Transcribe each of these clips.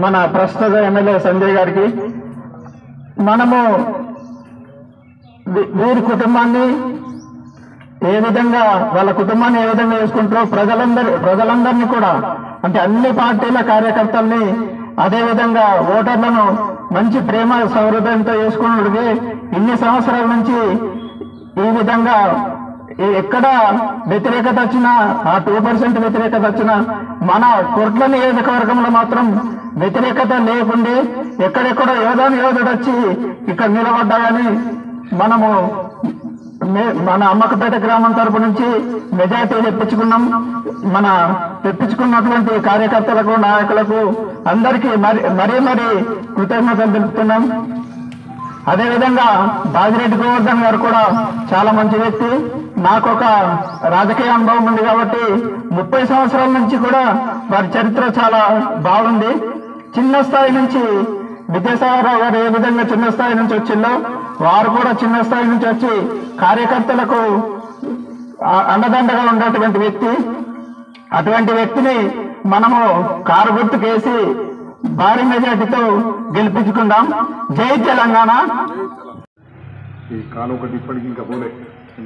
మన ప్రస్తుత ఎమ్మెల్యే సంజయ్ గారికి. మనము వీరి కుటుంబాన్ని ఏ విధంగా వాళ్ళ కుటుంబాన్ని ఏ విధంగా చేసుకుంటారో ప్రజలందరినీ కూడా అంటే అన్ని పార్టీల కార్యకర్తల్ని అదేవిధంగా ఓటర్లను మంచి ప్రేమ సౌహృదయంతో చేసుకున్నట్టుగా ఇన్ని సంవత్సరాల నుంచి ఈ విధంగా ఎక్కడ వ్యతిరేకత వచ్చినా ఆ 2% వ్యతిరేకత వచ్చినా మన కొట్ల నియోజకవర్గంలో మాత్రం వ్యతిరేకత లేకుండే ఎక్కడెక్కడో యోధుడు వచ్చి ఇక్కడ నిలబడ్డాయని మనము మన అమ్మకపేట గ్రామం తరపు నుంచి మెజార్టీ తెప్పించుకున్నటువంటి కార్యకర్తలకు నాయకులకు అందరికీ మరీ కృతజ్ఞతలు తెలుపుతున్నాం. అదేవిధంగా బాజిరెడ్డి గోవర్ధన్ గారు కూడా చాలా మంచి వ్యక్తి. నాకు ఒక రాజకీయ అనుభవం ఉంది కాబట్టి 30 సంవత్సరాల నుంచి కూడా వారి చరిత్ర చాలా బాగుంది. చిన్న స్థాయి నుంచి విద్యాసాగరరావు గారు ఏ విధంగా చిన్న స్థాయి నుంచి వచ్చిందో వారు కూడా చిన్న స్థాయి నుంచి వచ్చి కార్యకర్తలకు అండదండగా ఉన్నటువంటి వ్యక్తి. అటువంటి వ్యక్తిని మనము కారు గుర్తుకేసి భారీ మెజార్టీతో గెలిపించుకుందాం. జై తెలంగాణ. ఈ కాలు ఒకటి ఇప్పటికి ఇంకా పోలే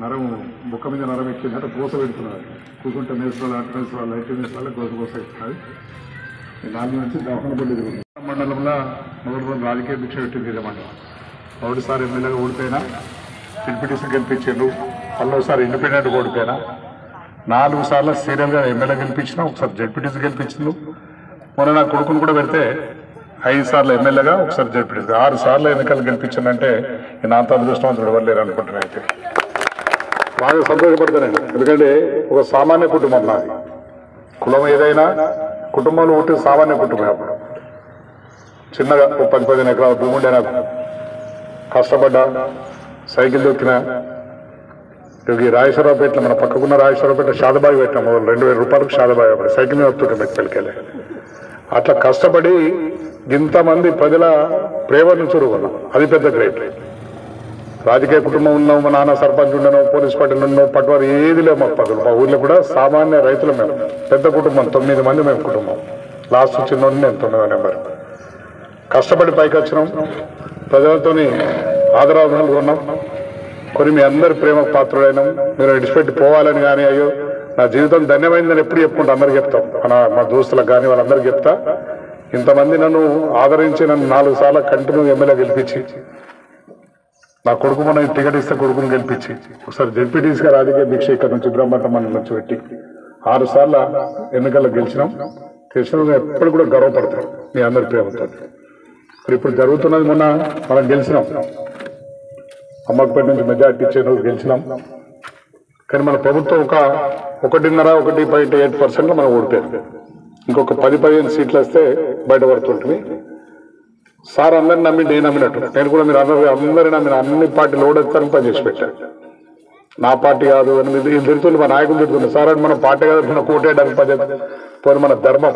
నరం బుక్క మీద నరం ఎక్కిందంటే కోస పెడుతున్నారు. కూకుంటే నేర్చుకోవాలి అటు నేర్చుకోవాలి లైట్ నేర్చుకోవాలి కోస ఇస్తున్నారు. దాని నుంచి దవాఖానపల్లి మండలంలో 3 రోజులు రాజకీయ భిక్ష పెట్టింది ఇదే మండలం. ఒకటిసారి ఎమ్మెల్యేగా ఓడిపోయినా డిప్యూటీసీ గెలిపించారు. మళ్ళీసారి ఇండిపెండెంట్ ఓడిపోయినా 4 సార్లు సీరియల్గా ఎమ్మెల్యే గెలిపించినా ఒకసారి జడ్పీటీసీ గెలిపించింది. మొన్న నా కొడుకును కూడా పెడితే 5 సార్లు ఎమ్మెల్యేగా ఒకసారి జడ్పీటీసీ 6 సార్లు ఎన్నికలు గెలిపించిందంటే నా అంత అదృష్టవంతుడు ఎవరు లేరు అనుకుంటున్నా. అయితే బాగా సంతోషపడతానండి. ఎందుకంటే ఒక సామాన్య కుటుంబం నాది. కులం ఏదైనా కుటుంబంలో ఉంటే సామాన్య కుటుంబం. అప్పుడు చిన్నగా 10-15 ఎకరాల భూమి ఉండే నాకు కష్టపడ్డా సైకిల్ దొక్కిన ఈ రాజేశ్వరరావుపేటలో మన పక్కకున్న రాజేశ్వరరావుపేట షాదబాయి పెట్టాం. 2000 రూపాయలకు షాదబాయి అప్పుడు సైకిల్ మీద వస్తుంటే మెట్కెళ్ళి అట్లా కష్టపడి ఇంతమంది ప్రజల ప్రేమ నుంచి ఉరుకున్నాం. అది పెద్ద గ్రేట్. రాజకీయ కుటుంబం ఉన్నాం. మా నాన్న సర్పంచ్ ఉండను, పోలీస్ పార్టీలు ఉన్నాం, పట్టువారు ఏది లేవు మాకు పదులు. మా ఊళ్ళో కూడా సామాన్య రైతులు మేము. పెద్ద కుటుంబం 9 మంది మేము కుటుంబం. లాస్ట్ చిన్నోడిని నేను 9వ నెంబర్. కష్టపడి పైకి వచ్చినాం. ప్రజలతో ఆదరాధనలు ఉన్నాం. కొన్ని మీ అందరి ప్రేమ పాత్రుడైనాం. మీరు విడిచిపెట్టి పోవాలని కానీ అయ్యో నా జీవితం ధన్యమైందని ఎప్పుడు చెప్పుకుంటా అందరికి చెప్తాం. మా దోస్తులకు కానీ వాళ్ళందరికీ చెప్తా. ఇంతమంది నన్ను ఆదరించి నన్ను 4 సార్లు కంటిన్యూ ఎమ్మెల్యే గెలిపించి నా కొడుకు మన టికెట్ ఇస్తే కొడుకుని గెలిపించి ఒకసారి జడ్పీటీసీగా రాజకీయ దీక్ష ఇక్కడ నుంచి బ్రహ్మటం మన నుంచి పెట్టి 6 సార్లు ఎన్నికల్లో గెలిచినాం. గెలిచిన ఎప్పుడు కూడా గర్వపడతాం మీ అందరి ప్రేమతో. ఇప్పుడు జరుగుతున్నది మొన్న మనం గెలిచినాం. అమ్మకపేట నుంచి మెజార్టీ ఇచ్చే రోజు గెలిచినాం. కానీ మన ప్రభుత్వం 1.8% మనం ఓడిపోయాం. ఇంకొక 10-15 సీట్లు వస్తే బయటపడుతుంటుంది. సార్ అందరిని నమ్మి నేను నమ్మినట్టు నేను కూడా మీరు అందరినీ నమ్మిన అన్ని పార్టీలు ఓడెత్తారని పనిచేసి పెట్టాను. నా పార్టీ కాదు అని తిరుగుతుంది. మా నాయకులు తిరుగుతుంది. సార్ అని మన పార్టీ కాదు మన కోటేయడానికి పనిచేస్తాం. పోనీ మన ధర్మం.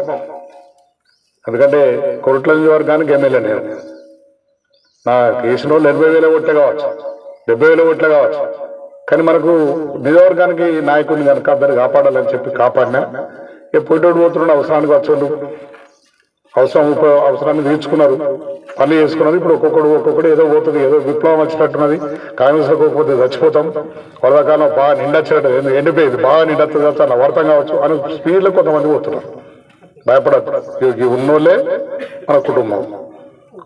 ఎందుకంటే కొరట్ల నియోజకవర్గానికి ఎమ్మెల్యే నేను. నా కేసిన వాళ్ళు 80,000 ఓట్లే కావచ్చు, 70,000 ఓట్లే కావచ్చు. కానీ మనకు నియోజకవర్గానికి నాయకుడిని కనుక అందరిని కాపాడాలని చెప్పి కాపాడినా పోయేటోడు పోతున్నాడు. అవసరానికి వచ్చాడు. అవసరాన్ని తీర్చుకున్నారు, పనులు చేసుకున్నారు. ఇప్పుడు ఒక్కొక్కడు ఏదో పోతుంది. ఏదో విప్లవం వచ్చినట్టున్నది. కాంగ్రెస్లో పోకపోతే చచ్చిపోతాం. వరదకాలం బాగా నిండొచ్చినట్టు ఎండిపోయింది. బాగా నిండొస్తుంది అలా వర్తం కావచ్చు అని స్పీడ్లో కొంతమంది పోతున్నారు. భయపడద్దు. ఉన్నోళ్ళే మన కుటుంబం,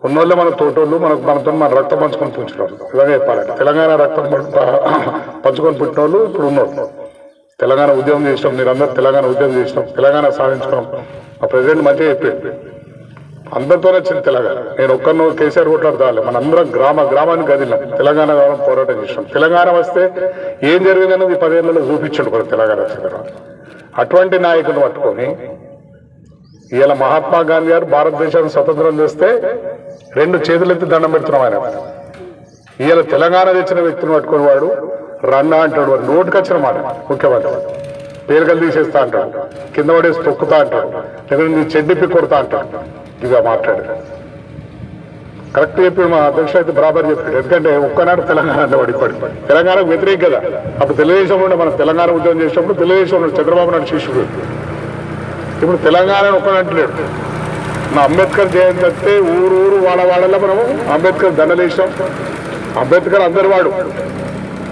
ఉన్నోళ్ళే మన తోటోళ్ళు. మనతో మన రక్తం పంచుకొని పుట్టినోళ్ళు. ఇలాగే చెప్పాలంటే తెలంగాణ రక్తం పంచుకొని పుట్టిన వాళ్ళు ఇప్పుడు ఉన్నోళ్ళు. తెలంగాణ ఉద్యమం చేసినాం. మీరందరూ తెలంగాణ ఉద్యమం చేసినాం. తెలంగాణ సాధించుకున్నాం. మా ప్రెసిడెంట్ మంచిగా చెప్పాడు. అందరితోనే వచ్చింది తెలంగాణ. నేను ఒక్కరినో కేసీఆర్ కొట్లాడతాను. మనందరం గ్రామానికి గదిలాం. తెలంగాణ కాలం పోరాటం చేసినాం. తెలంగాణ వస్తే ఏం జరిగిందన్నది 10 ఏళ్లలో చూపించండు కూడా తెలంగాణ వచ్చిన తర్వాత. అటువంటి నాయకులు పట్టుకొని ఇవాళ మహాత్మా గాంధీ గారు భారతదేశాన్ని స్వతంత్రం చేస్తే 2 చేతులెత్తి దండం పెడుతున్నాం ఆయన. ఇవాళ తెలంగాణ తెచ్చిన వ్యక్తిని పట్టుకుని వాడు రన్నా అంటాడు. వాడు నోటుకు వచ్చిన మాట ముఖ్యమంత్రి. పేరుకలు తీసేస్తా అంటాడు, కింద పడేసి తొక్కుతా అంటాడు, లేకపోతే నీ చెడ్డిప్పి కొడతా అంటాడు. ఇక మాట్లాడాడు. కరెక్ట్ చెప్పాడు మా అధ్యక్షుడు అయితే బరాబర్ చెప్పాడు. ఎందుకంటే ఒక్కనాడు తెలంగాణ అంటే పడి తెలంగాణకు వ్యతిరేక కదా. అప్పుడు తెలుగుదేశంలో మనం తెలంగాణ ఉద్యమం చేసినప్పుడు తెలుగుదేశంలో చంద్రబాబు నాయుడు శిష్యుడు. ఇప్పుడు తెలంగాణ ఒక్కడంటలేడు. మన అంబేద్కర్ జయంతి వస్తే ఊరు వాడలో మనము అంబేద్కర్ దండలేసాం. అంబేద్కర్ అందరి వాడు,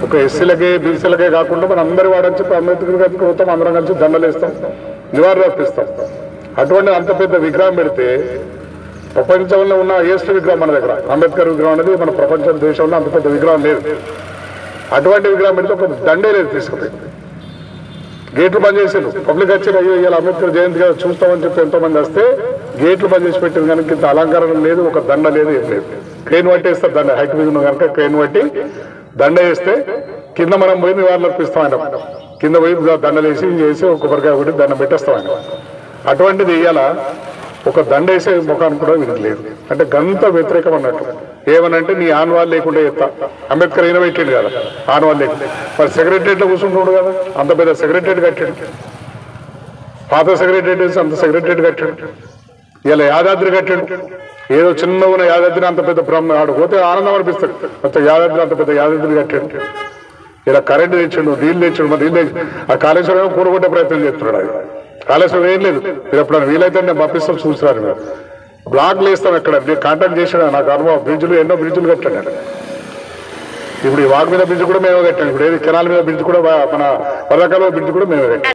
ఒక ఎస్సీలకే బీసీలకే కాకుండా మన అందరి వాడని చెప్పి అంబేద్కర్ గారికి పోతాం, అందరం కలిసి దండలేస్తాం, నివారణ అర్పిస్తాం. అటువంటి అంత పెద్ద విగ్రహం పెడితే ప్రపంచంలో ఉన్న హైయెస్ట్ విగ్రహం మన దగ్గర అంబేద్కర్ విగ్రహం అనేది మన ప్రపంచ దేశంలో అంత పెద్ద విగ్రహం లేదు. అటువంటి విగ్రహం పెడితే ఒక దండే లేదు తీసుకుపోయి గేట్లు బంద్ చేసారు. పబ్లిక్ వచ్చి అయ్యో ఇవాళ అంబేద్కర్ జయంతి కదా చూస్తామని చెప్పి ఎంతోమంది వస్తే గేట్లు బంద్ చేసి పెట్టిన కనుక ఇంత అలంకరణ లేదు, ఒక దండ లేదు, ఏం లేదు. క్రెయిన్ పట్టి వేస్తారు దండ, హైట్ మీద ఉన్న కనుక క్రెయిన్ పట్టి దండ వేస్తే కింద మనం పోయి నివారణ అర్పిస్తాం. ఆయన కింద పోయి దండలు వేసి చేసి ఒక కొబ్బరికాయ ఒకటి దండం పెట్టేస్తాం. ఆయన అటువంటిది ఇవాళ ఒక దండ వేసే ముఖాన్ని కూడా వీరికి లేదు. అంటే గంత వ్యతిరేకం అన్నట్టు. ఏమనంటే నీ ఆన్వాల్ లేకుండా చెప్తా, అంబేద్కర్ ఈయన పెట్టాడు కదా ఆన్వాల్ లేకుండా, మరి సెక్రటరియట్లో కూర్చుంటున్నాడు కదా, అంత పెద్ద సెక్రటరియట్ కట్టాడు, పాత సెక్రటరియట్ వేసి అంత సెక్రటరియట్ కట్టాడు. ఇలా యాదాద్రి కట్టాడు, ఏదో చిన్న ఉన్న యాదాద్రిని అంత పెద్ద బ్రహ్మ ఆడు పోతే ఆనందం అనిపిస్తాడు. అంత యాదాద్రి అంత పెద్ద యాదాద్రి కట్టాడు. ఇలా కరెంటు తెచ్చాడు, నీళ్ళు తెచ్చాడు, మరి నీళ్ళు ఆ కాళేశ్వరం కూరగొట్టే ప్రయత్నం చేస్తున్నాడు. అది కాళేశ్వరం ఏం లేదు, మీరు ఎప్పుడైనా వీలైతే నేను పంపిస్తాం చూసారు. మీరు బ్లాక్లు వేస్తాం ఎక్కడ, నేను కాంటాక్ట్ చేసాడు, నాకు అనుభవం. బ్రిడ్జ్లు ఎన్నో బ్రిడ్జ్లు కట్టాడు. ఇప్పుడు ఈ వాగ్ మీద బ్రిడ్జ్ కూడా మేమే కట్టాను. ఇప్పుడు ఏది కెనాల్ మీద బ్రిడ్జ్ కూడా మన వరకాల బ్రిడ్జ్ కూడా మేమే కట్టాం.